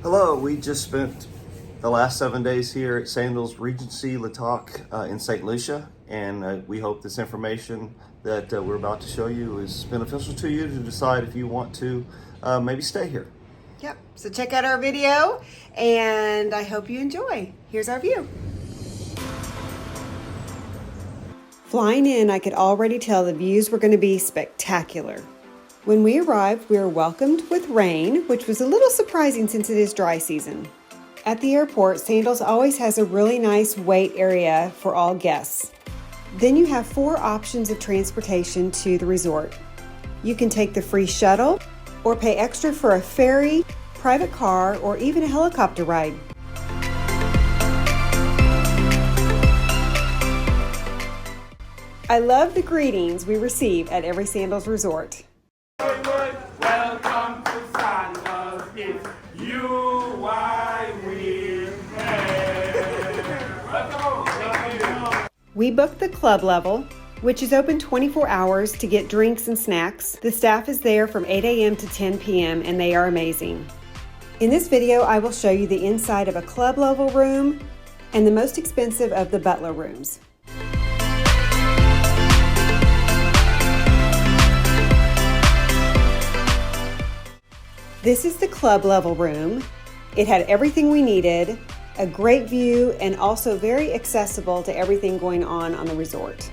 Hello, we just spent the last 7 days here at Sandals, Regency, in St. Lucia, and we hope this information that we're about to show you is beneficial to you to decide if you want to maybe stay here. Yep, so check out our video, and I hope you enjoy. Here's our view. Flying in, I could already tell the views were going to be spectacular. When we arrived, we were welcomed with rain, which was a little surprising since it is dry season. At the airport, Sandals always has a really nice wait area for all guests. Then you have 4 options of transportation to the resort. You can take the free shuttle, or pay extra for a ferry, private car, or even a helicopter ride. I love the greetings we receive at every Sandals resort. Welcome to Sandals. It's you why we pay. We booked the club level, which is open 24 hours to get drinks and snacks. The staff is there from 8 a.m. to 10 p.m. and they are amazing. In this video, I will show you the inside of a club level room and the most expensive of the butler rooms. This is the club level room. It had everything we needed, a great view, and also very accessible to everything going on the resort.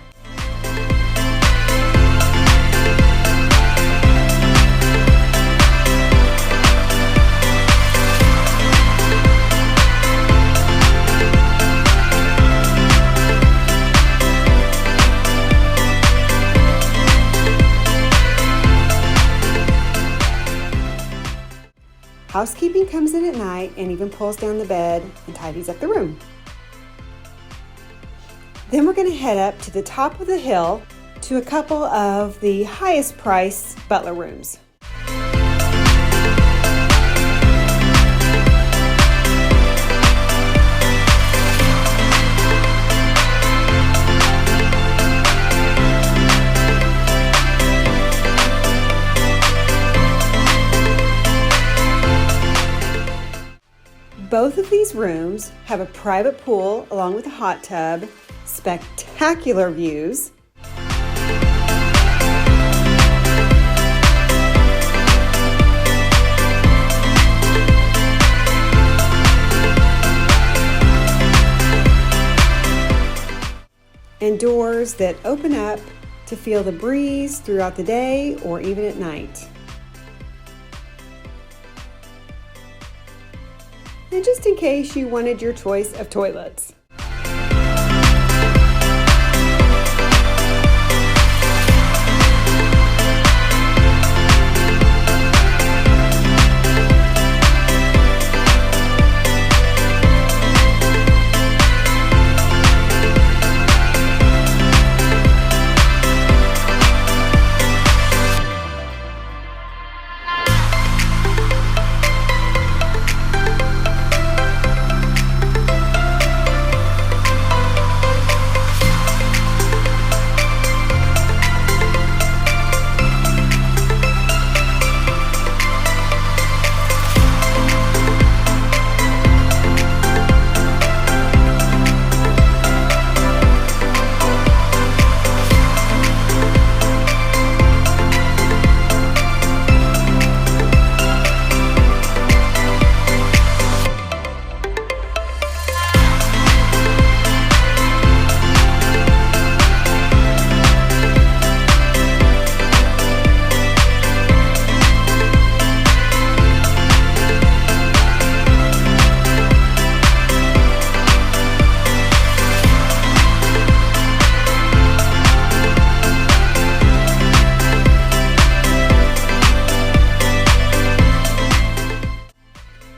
Housekeeping comes in at night and even pulls down the bed and tidies up the room. Then we're going to head up to the top of the hill to a couple of the highest priced butler rooms. Both of these rooms have a private pool along with a hot tub, spectacular views, and doors that open up to feel the breeze throughout the day or even at night. And just in case you wanted your choice of toilets.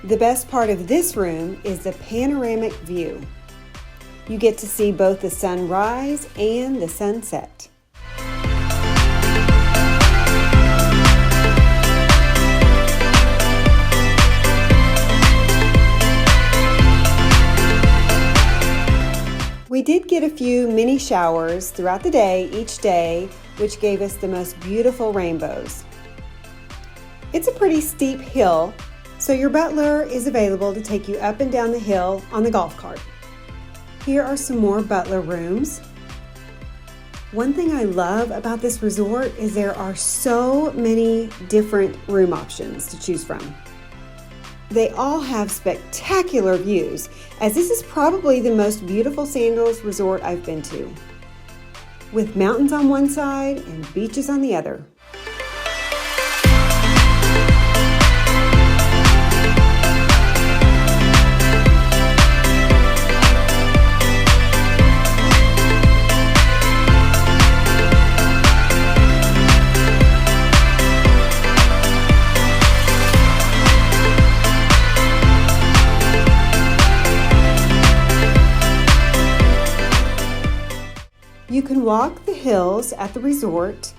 The best part of this room is the panoramic view. You get to see both the sunrise and the sunset. We did get a few mini showers throughout the day, each day, which gave us the most beautiful rainbows. It's a pretty steep hill, So your butler is available to take you up and down the hill on the golf cart. Here are some more butler rooms. One thing I love about this resort is there are so many different room options to choose from. They all have spectacular views, as this is probably the most beautiful Sandals resort I've been to, with mountains on one side and beaches on the other. You can walk the hills at the resort.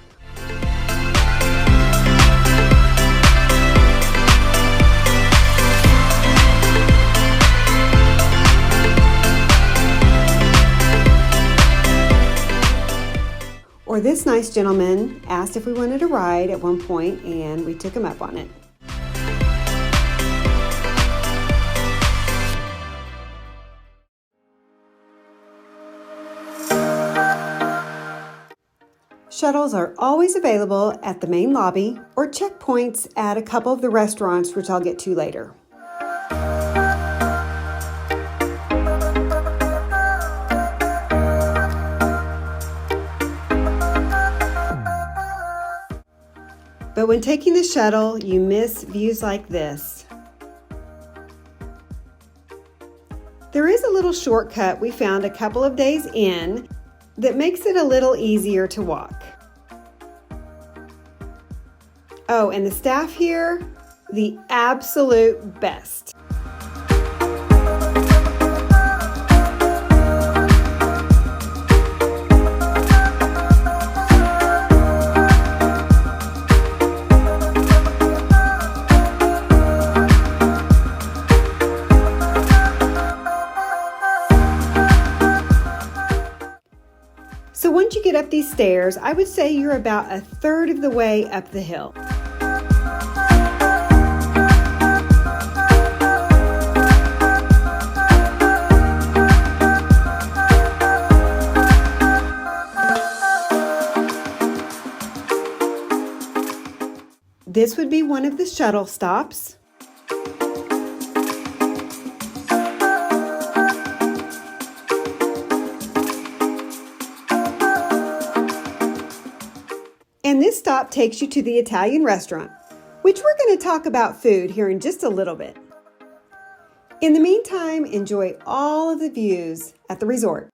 Or this nice gentleman asked if we wanted a ride at one point, and we took him up on it. Shuttles are always available at the main lobby or checkpoints at a couple of the restaurants, which I'll get to later. But when taking the shuttle, you miss views like this. There is a little shortcut we found a couple of days in that makes it a little easier to walk. Oh, and the staff here, the absolute best. So once you get up these stairs, I would say you're about a third of the way up the hill. This would be one of the shuttle stops. And this stop takes you to the Italian restaurant, which we're going to talk about food here in just a little bit. In the meantime, enjoy all of the views at the resort.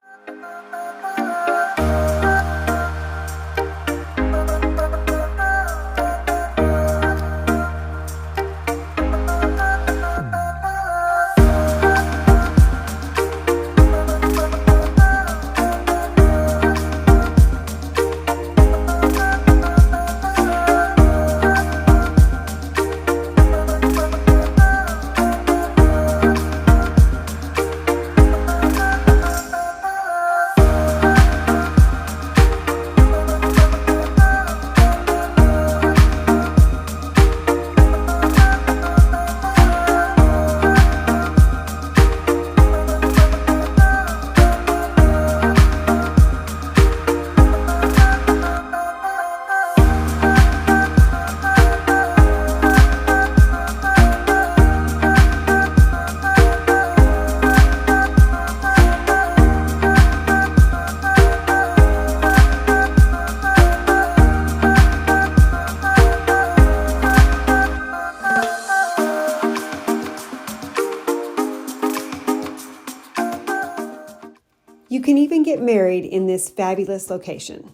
You can even get married in this fabulous location.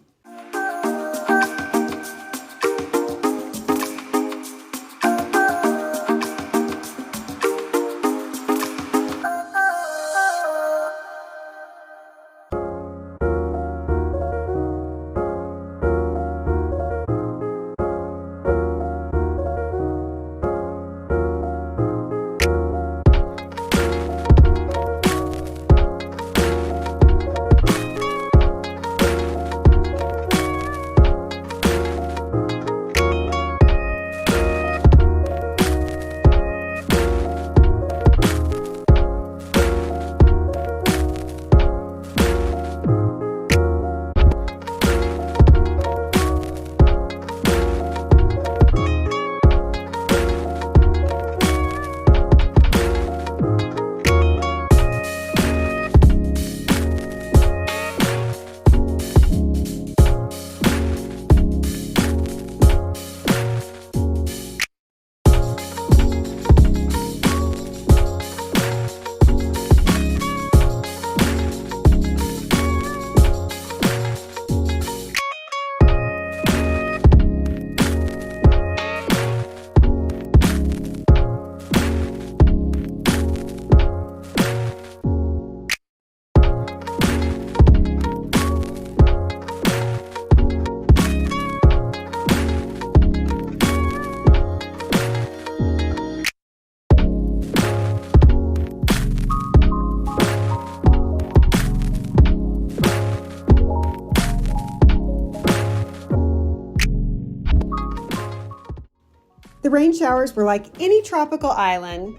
The rain showers were like any tropical island.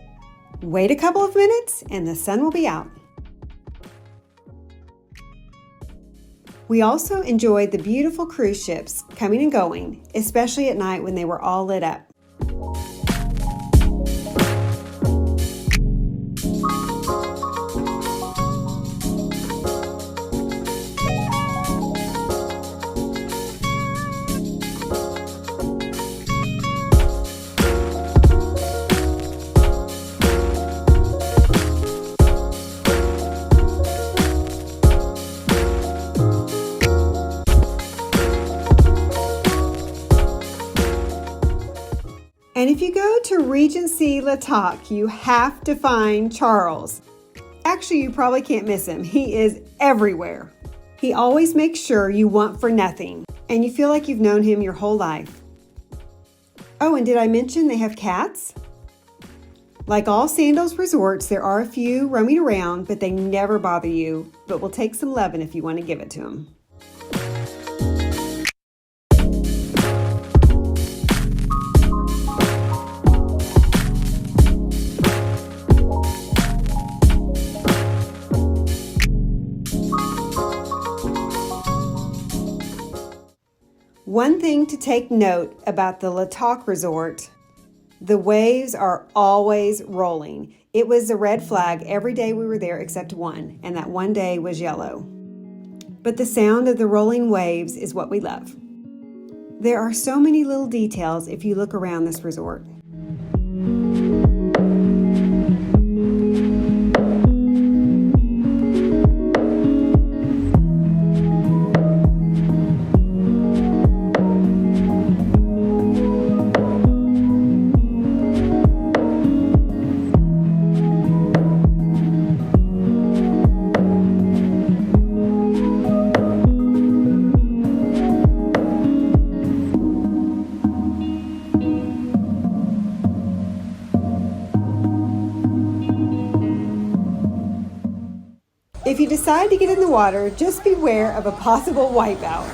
Wait a couple of minutes and the sun will be out. We also enjoyed the beautiful cruise ships coming and going, especially at night when they were all lit up. And if you go to Regency Latak, you have to find Charles. Actually, you probably can't miss him. He is everywhere. He always makes sure you want for nothing, and you feel like you've known him your whole life. Oh, and did I mention they have cats? Like all Sandals resorts, there are a few roaming around, but they never bother you, but will take some loving if you want to give it to them. One thing to take note about the Latak Resort, the waves are always rolling. It was a red flag every day we were there except one, and that one day was yellow. But the sound of the rolling waves is what we love. There are so many little details if you look around this resort. If you decide to get in the water, just beware of a possible wipeout.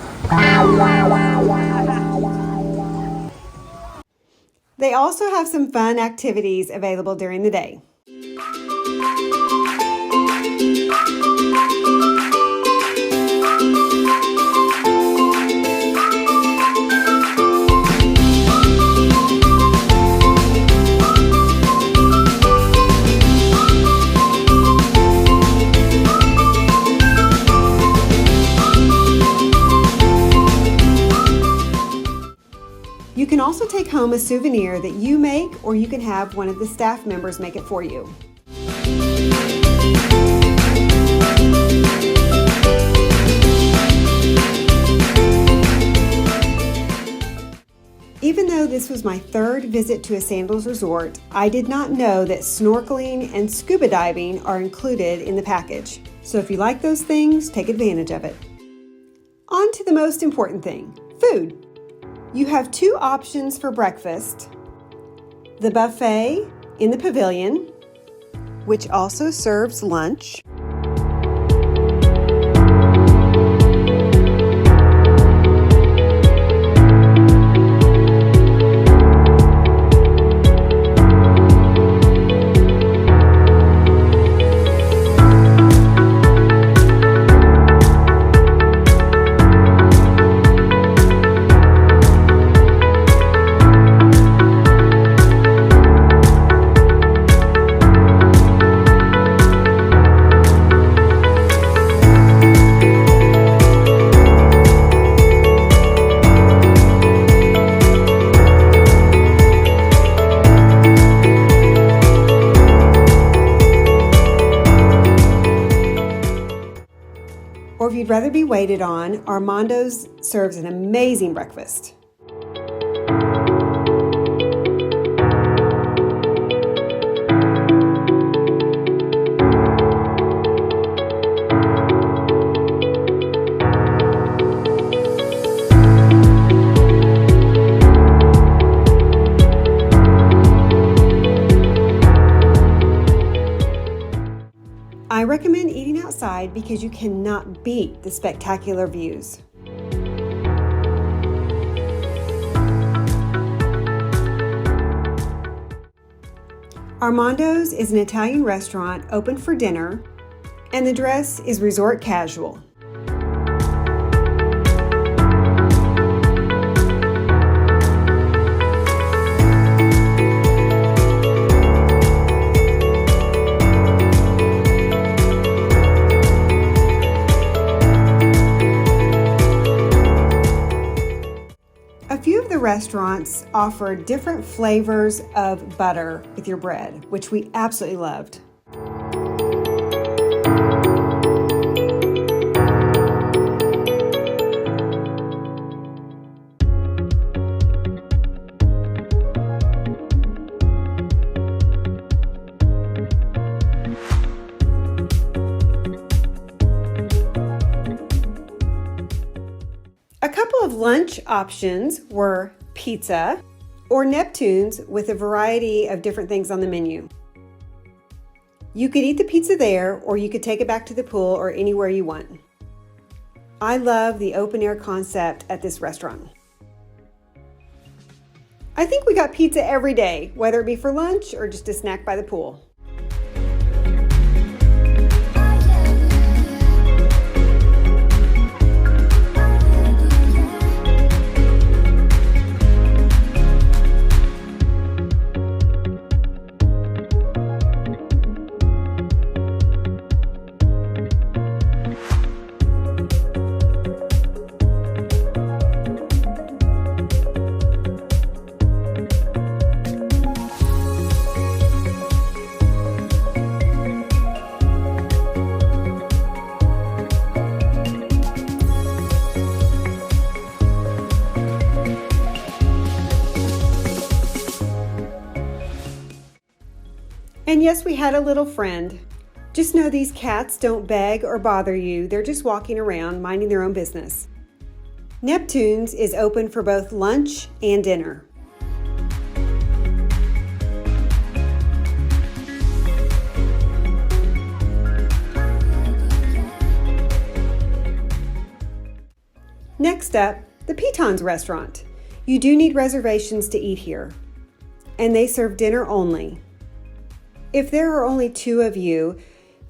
They also have some fun activities available during the day. You can also take home a souvenir that you make, or you can have one of the staff members make it for you. Even though this was my third visit to a Sandals resort, I did not know that snorkeling and scuba diving are included in the package. So if you like those things, take advantage of it. On to the most important thing, food. You have two options for breakfast. The buffet in the pavilion, which also serves lunch. Or if you'd rather be waited on, Armando's serves an amazing breakfast. I recommend eating outside because you cannot beat the spectacular views. Armando's is an Italian restaurant open for dinner, and the dress is resort casual. A few of the restaurants offer different flavors of butter with your bread, which we absolutely loved. A couple of lunch options were pizza or Neptune's with a variety of different things on the menu. You could eat the pizza there, or you could take it back to the pool or anywhere you want. I love the open air concept at this restaurant. I think we got pizza every day, whether it be for lunch or just a snack by the pool. And yes, we had a little friend. Just know these cats don't beg or bother you. They're just walking around, minding their own business. Neptune's is open for both lunch and dinner. Next up, the Pitons restaurant. You do need reservations to eat here, and they serve dinner only. If there are only 2 of you,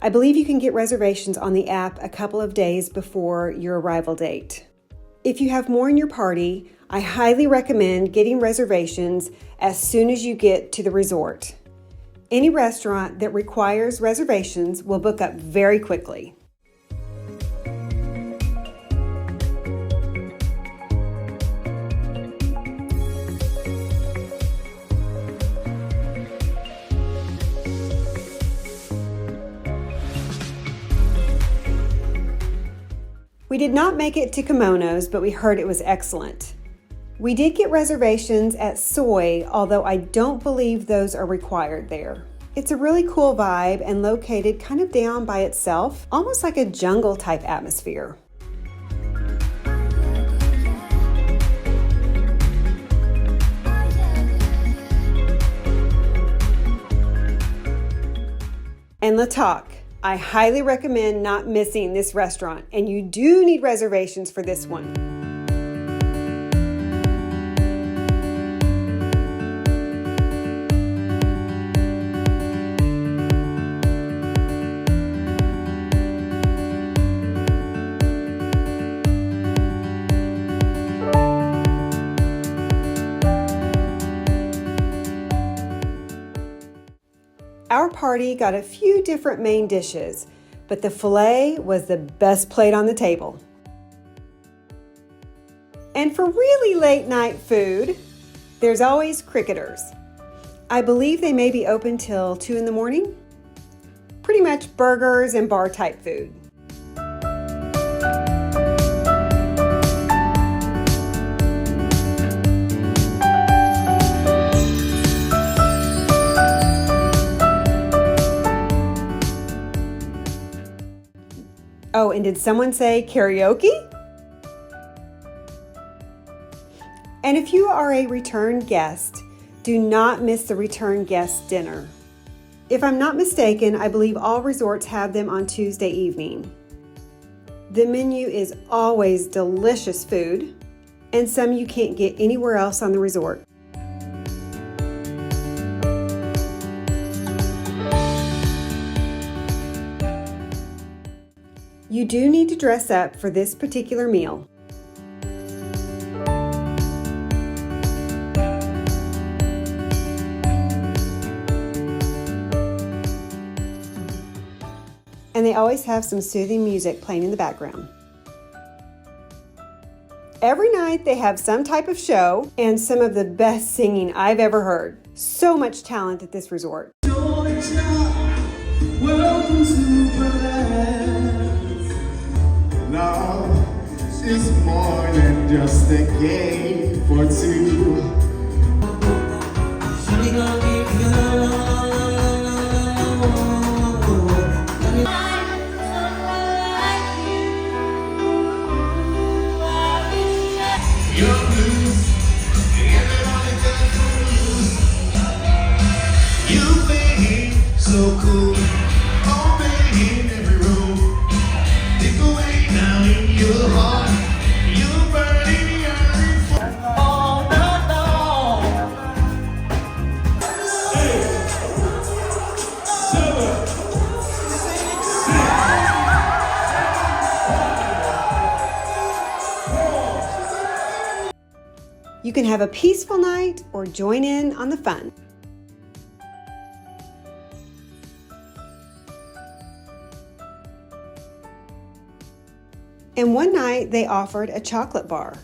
I believe you can get reservations on the app a couple of days before your arrival date. If you have more in your party, I highly recommend getting reservations as soon as you get to the resort. Any restaurant that requires reservations will book up very quickly. We did not make it to Kimonos, but we heard it was excellent. We did get reservations at Soy, although I don't believe those are required there. It's a really cool vibe and located kind of down by itself, almost like a jungle type atmosphere. And La Toc. I highly recommend not missing this restaurant, and you do need reservations for this one. Our party got a few different main dishes, but the filet was the best plate on the table. And for really late night food, there's always Cricketers. I believe they may be open till 2 in the morning. Pretty much burgers and bar type food. Oh, and did someone say karaoke? And if you are a return guest, do not miss the return guest dinner. If I'm not mistaken, I believe all resorts have them on Tuesday evening. The menu is always delicious food, and some you can't get anywhere else on the resort. You do need to dress up for this particular meal. And they always have some soothing music playing in the background. Every night they have some type of show and some of the best singing I've ever heard. So much talent at this resort. Georgia, welcome to Paradise. Now it's more than just a game for two. You're loose, everybody just loose. You think so cool, open in every room. Dig away down in your heart, you burn in your all night long. 8, 7, 6. You can have a peaceful night or join in on the fun. And one night they offered a chocolate bar.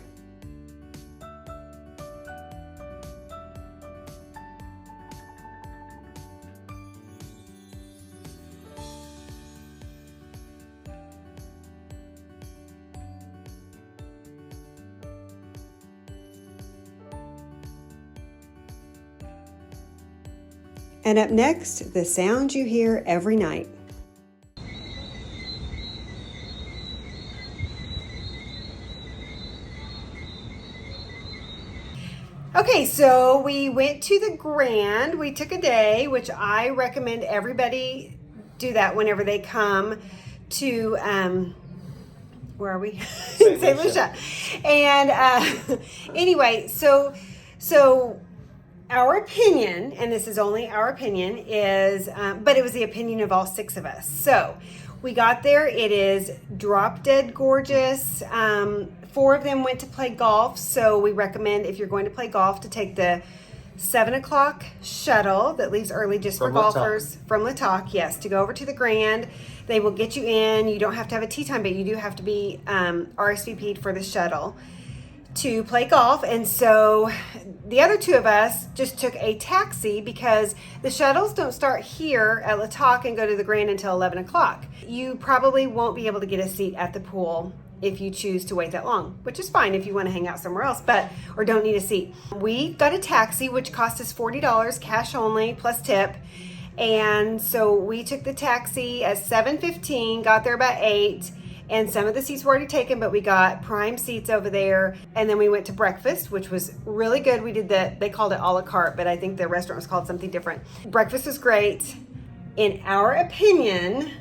And up next, the sounds you hear every night. Okay, so we went to the Grande. We took a day, which I recommend everybody do that whenever they come to, where are we? St. Lucia. And anyway, so our opinion, and this is only our opinion, is, but it was the opinion of all 6 of us. So we got there. It is drop dead gorgeous. 4 of them went to play golf, so we recommend if you're going to play golf to take the 7 o'clock shuttle that leaves early just for golfers from Latok, yes, to go over to the Grande. They will get you in. You don't have to have a tee time, but you do have to be RSVP'd for the shuttle to play golf. And so the other 2 of us just took a taxi because the shuttles don't start here at Latok and go to the Grande until 11 o'clock. You probably won't be able to get a seat at the pool if you choose to wait that long, which is fine if you want to hang out somewhere else, or don't need a seat. We got a taxi, which cost us $40 cash only plus tip. And so we took the taxi at 7:15, got there about 8, and some of the seats were already taken, but we got prime seats over there. And then we went to breakfast, which was really good. We did they called it a la carte, but I think the restaurant was called something different. Breakfast was great. In our opinion,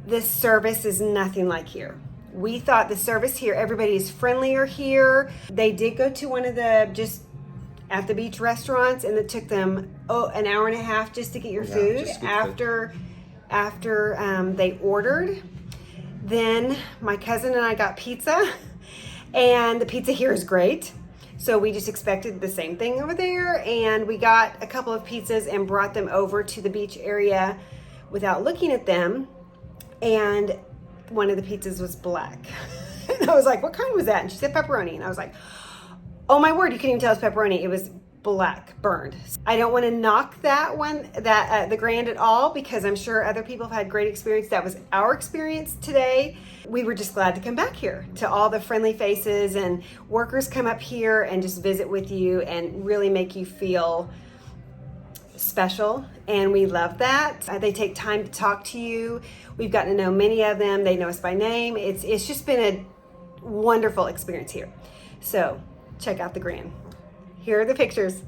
the service is nothing like here. We thought the service here, everybody is friendlier here. They did go to one of the just at the beach restaurants, and it took them an hour and a half just to get your food after they ordered. Then my cousin and I got pizza, and the pizza here is great. So we just expected the same thing over there, and we got a couple of pizzas and brought them over to the beach area without looking at them. And one of the pizzas was black. And I was like, what kind was that? And she said pepperoni. And I was like, oh my word, you couldn't even tell it's pepperoni. It was black, burned. I don't want to knock that one, the Grande at all, because I'm sure other people have had great experience. That was our experience today. We were just glad to come back here to all the friendly faces, and workers come up here and just visit with you and really make you feel special, and we love that. They take time to talk to you. We've gotten to know many of them. They know us by name. It's just been a wonderful experience here. So check out the Grande. Here are the pictures.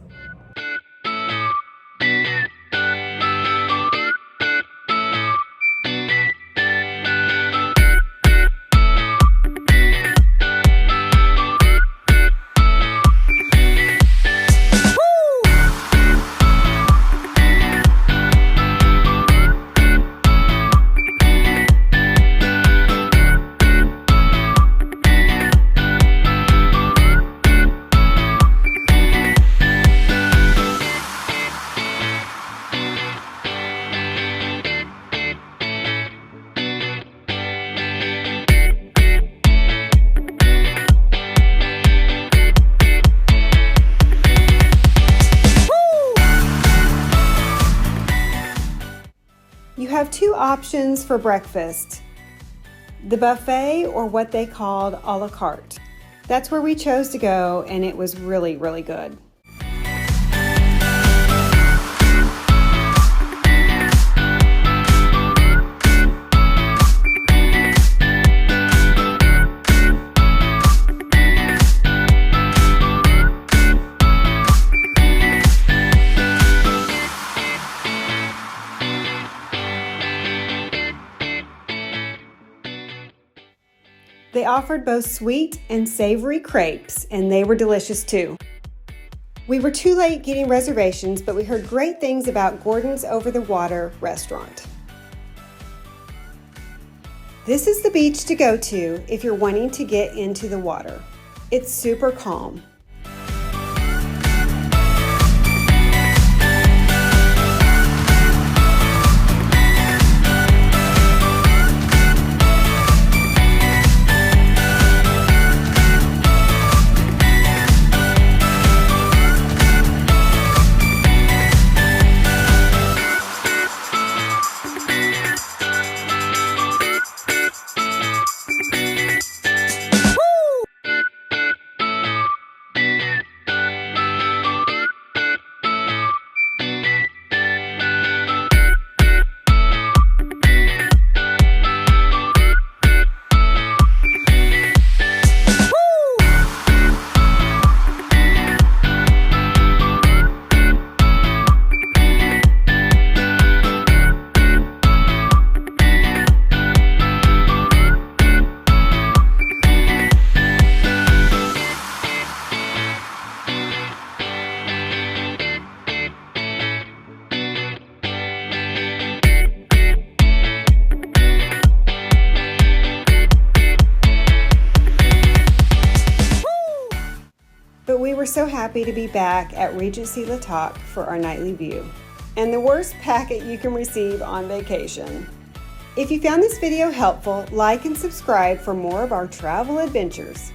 You have two options for breakfast: the buffet or what they called a la carte. That's where we chose to go, and it was really, really good. They offered both sweet and savory crepes, and they were delicious too. We were too late getting reservations, but we heard great things about Gordon's Over the Water restaurant. This is the beach to go to if you're wanting to get into the water. It's super calm. But we were so happy to be back at Regency La Toc for our nightly view. And the worst packet you can receive on vacation. If you found this video helpful, like and subscribe for more of our travel adventures.